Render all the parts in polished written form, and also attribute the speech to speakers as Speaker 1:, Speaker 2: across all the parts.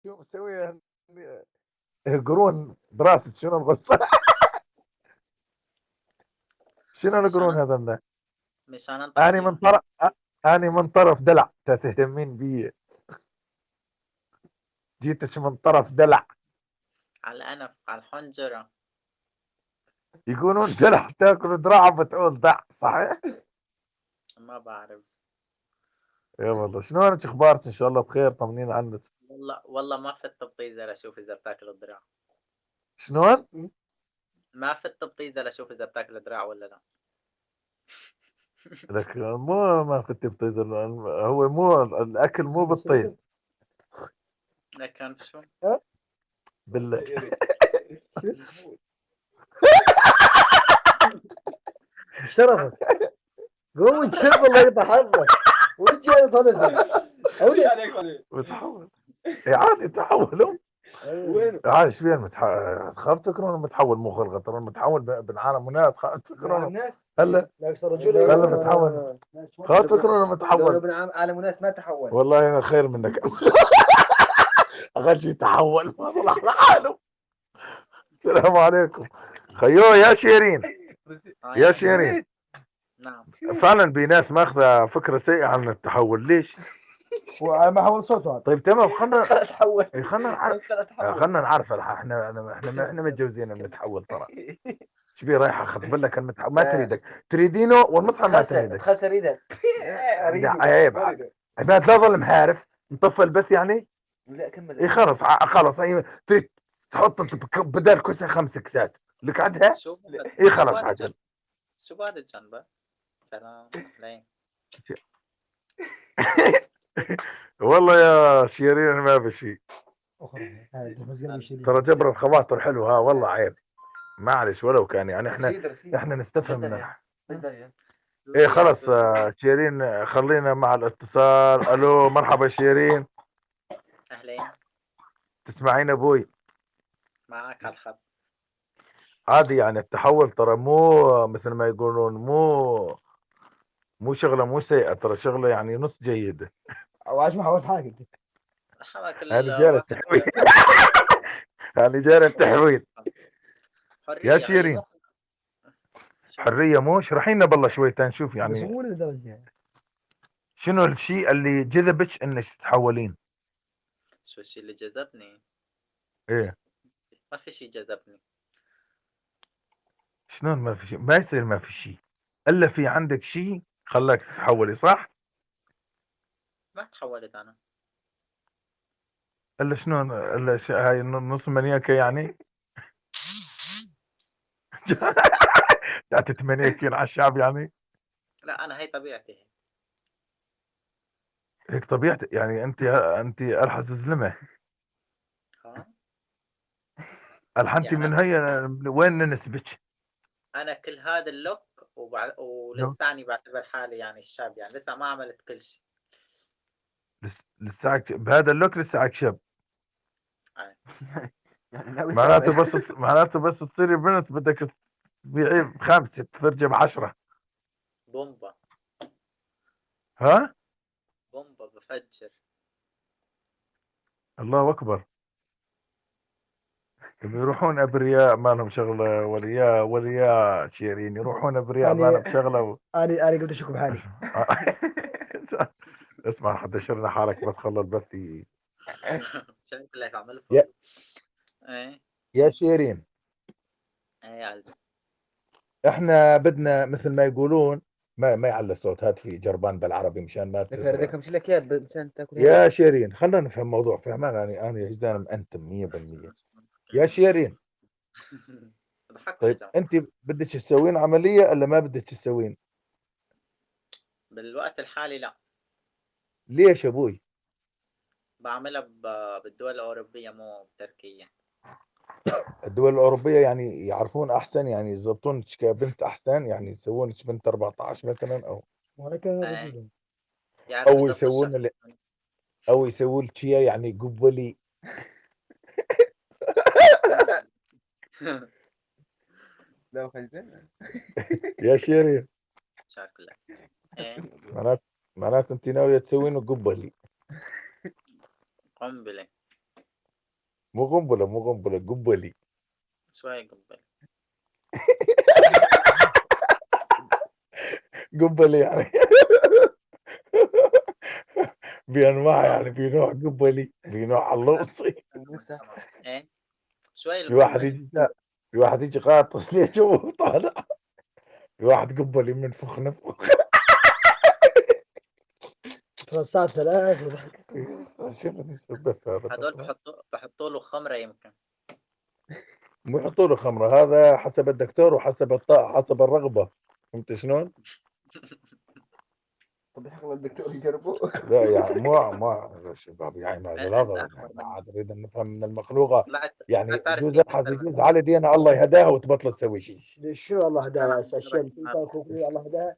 Speaker 1: شو مسوي يقرون دراسة شنو القصة؟ شنو يقرون
Speaker 2: مشان
Speaker 1: هذا؟
Speaker 2: مشان انطق
Speaker 1: أنا من
Speaker 2: فيهم
Speaker 1: طرف أنا من طرف دلع تهتمين بي. جيتش من طرف دلع.
Speaker 2: على الأنف على الحنجرة.
Speaker 1: يقولون دلع تاكل دراعه بتعول ضع صحيح؟
Speaker 2: ما بعرف.
Speaker 1: يا والله شلونك اخبارك؟ ان شاء الله بخير، طمنين عنك.
Speaker 2: والله ما فت بطيزة لأشوف إذا بتاكل الدراع.
Speaker 1: شلون؟
Speaker 2: ما فت بطيزة لأشوف إذا بتاكل الدراع ولا لا.
Speaker 1: لك مو ما كنت بطيز هو مو الاكل مو بالطيز.
Speaker 2: لكن شو؟
Speaker 1: بالله.
Speaker 3: شرفك قوم انت شرب الله يقطع حظك وانت جاي طنزك اولي عليك
Speaker 1: متحول. عادي تحولوا.
Speaker 3: وين
Speaker 1: عادي ايش بين خاف تكرون متحول مو خلقه، ترى المتحول بالعالم وناس خاف تكرون.
Speaker 3: الناس
Speaker 1: هلا
Speaker 3: لا اكثر رجل
Speaker 1: هلا متحول. خاف تكرون
Speaker 3: لو
Speaker 1: متحول.
Speaker 3: ابن عالم وناس ما تحول.
Speaker 1: والله انا خير منك. اقل شيء تحول ما طلع لحاله. السلام عليكم. خيو يا شيرين. يا شيرين
Speaker 2: نعم.
Speaker 1: فعلا بناس ماخذه فكره سيئه عن التحول، ليش؟
Speaker 3: وما حول صوته هذا
Speaker 1: طيب تمام خلنا
Speaker 3: تحول
Speaker 1: خلنا نعرف. خلنا نعرف احنا متجوزين بنتحول ترى. ايش بيه رايح اخذ بالك المتحول ما تريدك تريدينه والمصحف ما تريدك.
Speaker 3: خسر ايدك
Speaker 1: عيب عباد لا ظل محارف نطفي البث يعني.
Speaker 3: لا كمل
Speaker 1: اي خلص خلص تريد تحط بدل كوسه 5 كسات لك عندها.
Speaker 2: شو
Speaker 1: اي خلص عجل.
Speaker 2: شو بعد الجنبة؟ سلام لين.
Speaker 1: والله يا شيرين ما بشي.
Speaker 3: اخرى
Speaker 1: ترى جبر الخواطر حلو ها والله عيب. معلش ولو كان يعني احنا نستفهم منها. ايه خلص شيرين خلينا مع الاتصال. الو مرحبا شيرين.
Speaker 2: أهلين.
Speaker 1: تسمعين ابوي؟
Speaker 2: معك على الخط.
Speaker 1: عادي يعني التحول ترى مو مثل ما يقولون مو شغله مو سيئه، ترى شغله يعني نص جيده.
Speaker 3: وعاش ما حاولت حاجه انت
Speaker 2: حماك
Speaker 1: هذه جال
Speaker 2: الواحد.
Speaker 1: التحويل. هذه جال التحويل. يا
Speaker 2: حرية هي
Speaker 1: شيرين
Speaker 2: مو. شو؟
Speaker 1: حريه مو اشرحي لنا بالله شوي تنشوف يعني شنو الشيء اللي جذبك انك تتحولين؟
Speaker 2: شو الشيء اللي جذبني؟
Speaker 1: ايه
Speaker 2: ما في شيء جذبني.
Speaker 1: شلون ما في شيء؟ ما يصير ما في شيء الا في عندك شيء خلاك تتحولي صح؟
Speaker 2: ما تحولت أنا.
Speaker 1: الا شلون الا هاي نص منيكه يعني. لا تتمنيكين على الشعب يعني.
Speaker 2: لا أنا هي طبيعتي.
Speaker 1: هيك طبيعتك يعني انت الحس زلمه.
Speaker 2: ها؟
Speaker 1: الحنتي
Speaker 2: يعني
Speaker 1: من هي وين نسبك؟
Speaker 2: أنا كل هذا اللوك ولساني بعتبر حالي يعني الشاب، يعني لسه ما عملت كل شيء.
Speaker 1: لساك بهذا اللوك لساك شاب.
Speaker 2: أي.
Speaker 1: معناته بس تصيري بنت بدك تبيعي ب5 تفرجي ب10.
Speaker 2: بومبا.
Speaker 1: ها؟
Speaker 2: بومبا بفجر.
Speaker 1: الله اكبر. يروحون ابرياء ما لهم شغله وليا شيرين يروحون ابرياء ما لهم شغله
Speaker 3: انا قلت اشك بحالي
Speaker 1: اسمع حتى شرنا حالك بس خلى البث
Speaker 2: شايف لك عمل
Speaker 1: يا
Speaker 2: فولو. ايه.
Speaker 1: يا شيرين
Speaker 2: ايه يا قلبي.
Speaker 1: احنا بدنا مثل ما يقولون ما يعلى الصوت، هات في جربان بالعربي مشان ما
Speaker 3: ذكر امشي لك اياه مشان تاكل
Speaker 1: يا شيرين خلينا نفهم موضوع فهمان. انا يا جدعان مأنتم 100%. يا شيرين
Speaker 2: بضحكوا يا
Speaker 1: طيب
Speaker 2: جماعة.
Speaker 1: انت بدك تسوين عمليه ولا ما بدك تسوين؟
Speaker 2: بالوقت الحالي لا.
Speaker 1: ليش ابوي؟
Speaker 2: بعملها بالدول الأوروبية مو بتركيا.
Speaker 1: الدول الاوروبيه يعني يعرفون احسن، يعني يضبطونك كبنت احسن، يعني يسوونك بنت 14 مثلا
Speaker 2: ايه. يعرفوا
Speaker 1: او
Speaker 2: يظبطوا
Speaker 1: يسوون
Speaker 2: الشغل.
Speaker 1: او يسووا لك شيء يعني قبلي.
Speaker 3: لا خلينا
Speaker 1: يا شيرين
Speaker 2: شارك الله. ايه.
Speaker 1: معناته انت ناويه تسوينه قبلي.
Speaker 2: قنبلة.
Speaker 1: مو قنبله مو قنبله، قبلي.
Speaker 2: شوي قبل.
Speaker 1: قبلي يعني بانواع، يعني في نوع قبلي، في نوع علوصي.
Speaker 2: تمام. ايه شوي
Speaker 1: في واحد
Speaker 2: القبلي.
Speaker 1: يجي في واحد يجي غاطس لي شوف طالع، في واحد قبلي منفخ نفخ.
Speaker 3: ترى الساعة 3 وضحك.
Speaker 1: شوف بس هذا
Speaker 2: هدول
Speaker 1: الأطراف.
Speaker 2: بحطوا له خمره يمكن.
Speaker 1: مو يحطوا له خمره، هذا حسب الدكتور وحسب حسب الرغبه. فهمت شلون؟
Speaker 4: طب يحق الدكتور يجربوه.
Speaker 1: لا يعني مو شباب، يعني هذا لا
Speaker 2: انت
Speaker 1: ضرر،
Speaker 2: اخبر
Speaker 1: يعني
Speaker 2: مني.
Speaker 1: عاد نريد نفهم من المخلوقه.
Speaker 2: طلعت
Speaker 1: يعني
Speaker 2: تعرف
Speaker 1: يجوز
Speaker 2: كيف
Speaker 1: ابحث،
Speaker 2: اكثر من
Speaker 1: يجوز على دينا الله يهداها وتبطل تسوي شيء.
Speaker 3: شنو الله
Speaker 2: شكرا
Speaker 3: هداها
Speaker 2: على
Speaker 3: الاشياء اللي
Speaker 2: المتابعة.
Speaker 3: انت اخوك الله هداها.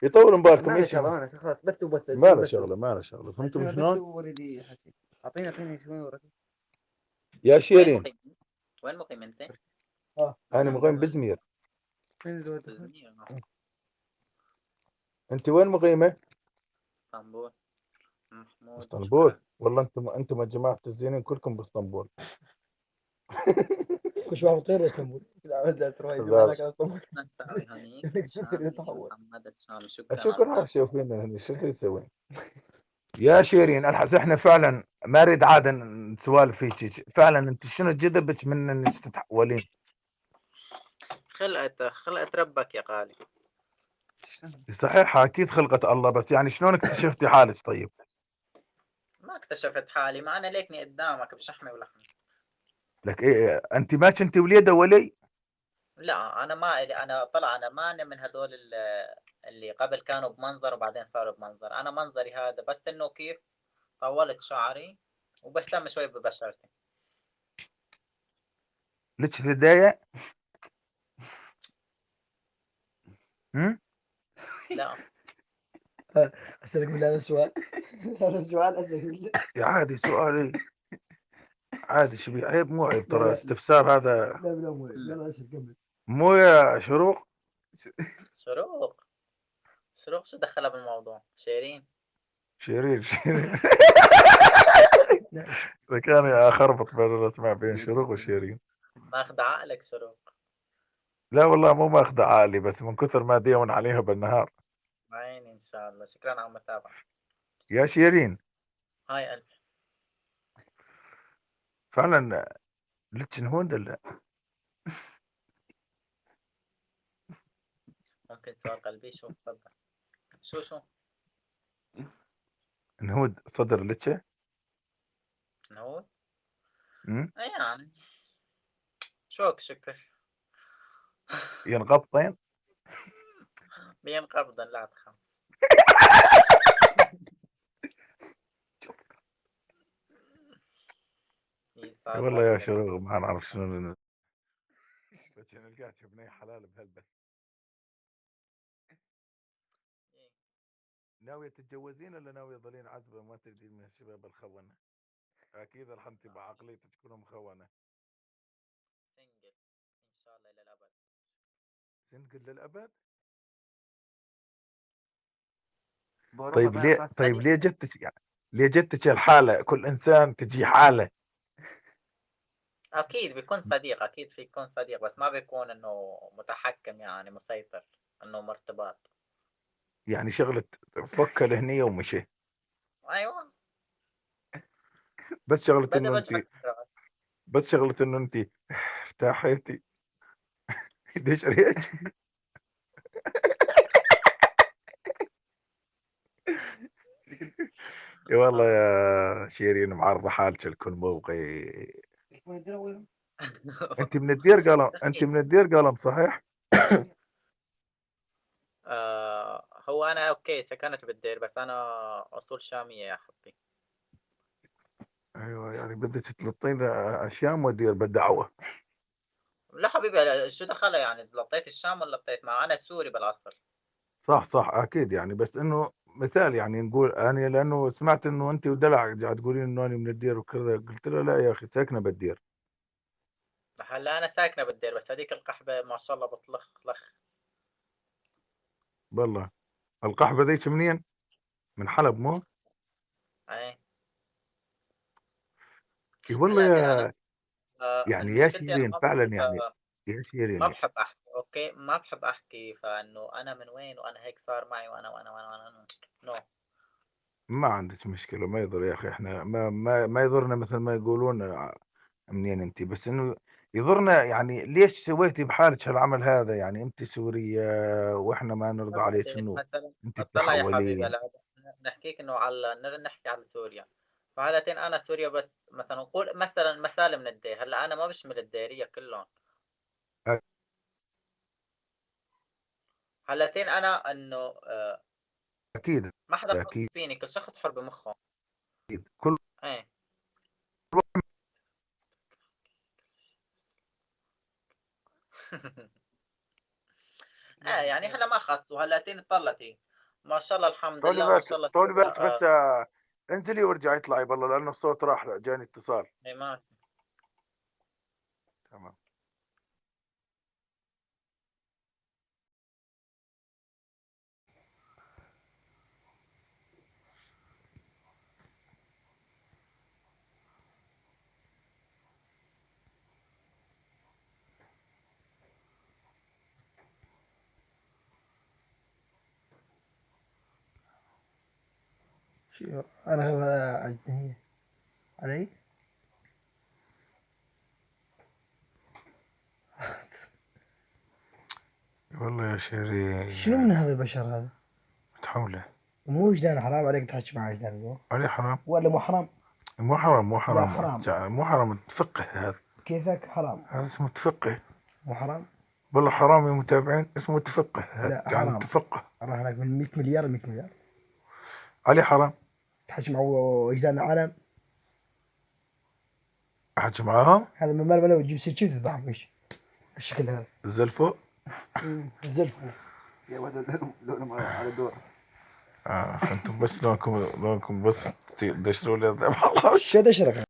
Speaker 1: يطول بالكم
Speaker 4: ما له
Speaker 1: ايش
Speaker 4: شغله، ما له شغله، خلاص بثوا بس
Speaker 1: ما له
Speaker 4: بثوا.
Speaker 1: شغله، ما له شغله. فهمتم
Speaker 4: بثوا
Speaker 1: شلون؟
Speaker 4: وريدي حكي. اعطيني شوي وريدي.
Speaker 1: يا
Speaker 2: وين
Speaker 1: شيرين،
Speaker 2: مقيم؟ وين مقيم انت؟
Speaker 1: انا مقيم بزمير.
Speaker 4: وين الزود؟
Speaker 2: بزنية.
Speaker 1: انت وين مقيمه؟
Speaker 2: اسطنبول. محمود
Speaker 1: اسطنبول.
Speaker 2: شكرا.
Speaker 1: والله انتم يا جماعه الزينين كلكم باسطنبول.
Speaker 3: كل شوي طير اسطنبول.
Speaker 4: لا تروح يجيب
Speaker 1: لا،
Speaker 4: لك اصلا.
Speaker 2: نساوي هنيك
Speaker 4: شكرا
Speaker 2: الشامي
Speaker 4: يتحول.
Speaker 2: محمد الشامي شكرا على
Speaker 1: اشوفكم
Speaker 2: المتابعة.
Speaker 1: شايفين هنا شو يسوي. يا شيرين، الحس احنا فعلا ما اريد عاد نسوالف فيك، فعلا انت شنو جذبك من انك تتحولين؟
Speaker 2: خلقت ربك يا غالي.
Speaker 1: صحيح اكيد خلقة الله، بس يعني شلون اكتشفتي حالك طيب؟
Speaker 2: ما اكتشفت حالي، ما انا ليكني قدامك بشحمي ولحمي.
Speaker 1: لك ايه، انت ما كنتي وليده ولي؟
Speaker 2: لا انا ما إلي، انا طلع انا ما أنا من هدول اللي قبل كانوا بمنظر وبعدين صاروا بمنظر. انا منظري هذا بس انه كيف طولت شعري وبهتم شوي ببشرتي.
Speaker 1: لك هدايا؟
Speaker 2: لا
Speaker 3: اسالك من هذا السؤال. هذا السؤال اسالك بالله.
Speaker 1: يا عادي سؤالي، عادي شبي عيب مو عيب،
Speaker 3: لا
Speaker 1: ترى
Speaker 3: لا
Speaker 1: استفسار هذا.
Speaker 3: لا لا مو لا اسال كمل.
Speaker 1: مو يا شروق؟
Speaker 2: شروق. شروق شو دخلها بالموضوع؟ شيرين.
Speaker 1: شيرين شيرين
Speaker 3: لا
Speaker 1: اذا كان يا اخربط بين الاسماء بين شروق وشيرين.
Speaker 2: ماخذ عقلك شروق.
Speaker 1: لا والله مو ماخذ عالي، بس من كثر ما ديون عليها بالنهار.
Speaker 2: عيني ان شاء الله. شكرا على المتابعة.
Speaker 1: يا شيرين،
Speaker 2: هاي قلبي.
Speaker 1: فعلا لك هون ولا؟
Speaker 2: ممكن سؤال قلبي؟ شو تفضل. شو
Speaker 1: نهود صدر لك؟
Speaker 2: نقول يعني شكر.
Speaker 1: ينقبضين؟
Speaker 2: بينقبضا لا تخاف.
Speaker 1: والله يا شروق ما نعرف شنو بس نلقاك بني حلال بهالبث. ناوية تتجوزين ولا ناوية تظلين عزبة ما تريدين من الشباب الخونة؟ أكيد راح أنت بعقليتك تكون مخونة.
Speaker 2: سنجل ان شاء الله الى الابد.
Speaker 1: سنجل للأبد؟
Speaker 4: بأوروبا بقى خلاص.
Speaker 1: طيب ليه جتك يعني؟ ليه جتك الحالة؟ كل إنسان تجي حالة.
Speaker 2: اكيد بيكون صديق، اكيد في يكون صديق بس ما بيكون انه متحكم يعني مسيطر، انه مرتبط.
Speaker 1: يعني شغلة فك الهنية ومشي.
Speaker 2: ايوه
Speaker 1: بس شغلة
Speaker 2: بدي
Speaker 1: إنه أنت،
Speaker 2: بجبك فكرة.
Speaker 1: بس شغلة إنه أنت ارتاحيتي. ليش ريت؟ يا والله يا شيرين معرضة حالك الكل موقعي. أنت من الدير قلم، أنت من الدير قلم صحيح؟
Speaker 2: هو انا اوكي سكنت بالدير بس انا اصول شامية يا حبي.
Speaker 1: ايوه يعني بدك تلطين اشياء مدير بالدعوه.
Speaker 2: لا حبيبي شو دخلها يعني لطيت الشام ولا لطيت مع انا سوري بالاصل.
Speaker 1: صح اكيد يعني، بس انه مثال يعني نقول انا، لانه سمعت انه انت ودلع قاعد تقولين انه انا من الدير وكذا، قلت له لا يا اخي ساكنه بالدير.
Speaker 2: هلا انا ساكنة بالدير بس هذيك القحبة ما شاء الله بطلخ لخ.
Speaker 1: والله القحبه ذيك منين؟ من حلب مو؟
Speaker 2: ايه
Speaker 1: اي والله
Speaker 2: هلا
Speaker 1: يا يعني يا
Speaker 2: مشكلتي أنا
Speaker 1: شيرين
Speaker 2: ما
Speaker 1: فعلا
Speaker 2: باحب
Speaker 1: يعني يا شيرين
Speaker 2: ما
Speaker 1: يعني.
Speaker 2: باحب أحكي، أوكي، ما باحب أحكي، فإنه أنا من وين وأنا هيك صار معي وأنا no.
Speaker 1: ما عندك مشكلة، ما يضر يا أخي، إحنا ما يضرنا مثل ما يقولون منين أنت، بس إنه يضرنا يعني ليش سويتي بحالك هالعمل هذا؟ يعني أنت سورية وإحنا ما نرضى عليك،
Speaker 2: طلعتي
Speaker 1: إنه
Speaker 2: مثلًا
Speaker 1: أنت
Speaker 2: اطلع يا حبيبي،
Speaker 1: تتحولين.
Speaker 2: هلأ نحكيك إنه نحكي على سوريا، فهلأتين أنا سوريا، بس مثلًا نقول مثلًا مثال من الدير، هلأ أنا ما باشمل الديرية كلّن، هلأتين أنا إنه
Speaker 1: أكيد
Speaker 2: ما حدا خاص
Speaker 1: أكيد
Speaker 2: فيني، كل شخص حُر بمخه.
Speaker 1: كل
Speaker 2: إيه. يعني هلأ ما خصّوا، هلأتين اتطلّت، ما شاء الله الحمد
Speaker 1: طولي
Speaker 2: لله، ما شاء
Speaker 1: بالك
Speaker 2: الله
Speaker 1: طولي بالك بس
Speaker 2: كلّها
Speaker 1: انزلي وارجعي اطلعي بالله لأنه الصوت راح، جاني اتصال.
Speaker 2: إيمان.
Speaker 1: تمام.
Speaker 3: شو انا هذا عجبني علي.
Speaker 1: والله يا شيرين
Speaker 3: شنو من هذا البشر هذا؟
Speaker 1: متحولة.
Speaker 3: مو وجدان حرام عليك تحكي معاه وجدان مو؟
Speaker 1: علي حرام؟
Speaker 3: ولا مو حرام؟
Speaker 1: مو حرام، مو
Speaker 3: لا
Speaker 1: حرام،
Speaker 3: حرام.
Speaker 1: يعني مو حرام، تفقه هذا.
Speaker 3: كيفك حرام؟
Speaker 1: هذا اسمه تفقه.
Speaker 3: مو حرام؟
Speaker 1: والله حرام يا متابعين، اسمه تفقه هذا،
Speaker 3: لا
Speaker 1: يعني
Speaker 3: حرام.
Speaker 1: تفقه.
Speaker 3: راح هناك من 100 مليار 100 مليار
Speaker 1: علي حرام.
Speaker 3: تحكي مع وجدان العالم.
Speaker 1: احكي معاهم
Speaker 3: هذا من مال وتجيب سكين تذبحهم ايش الشكل هذا؟
Speaker 1: زلفوا.
Speaker 3: زلفوا.
Speaker 4: يا ولد لونهم على دور.
Speaker 1: انتم بس لونكم بس تدشروا لي الذبح الله.
Speaker 3: شو دشرك؟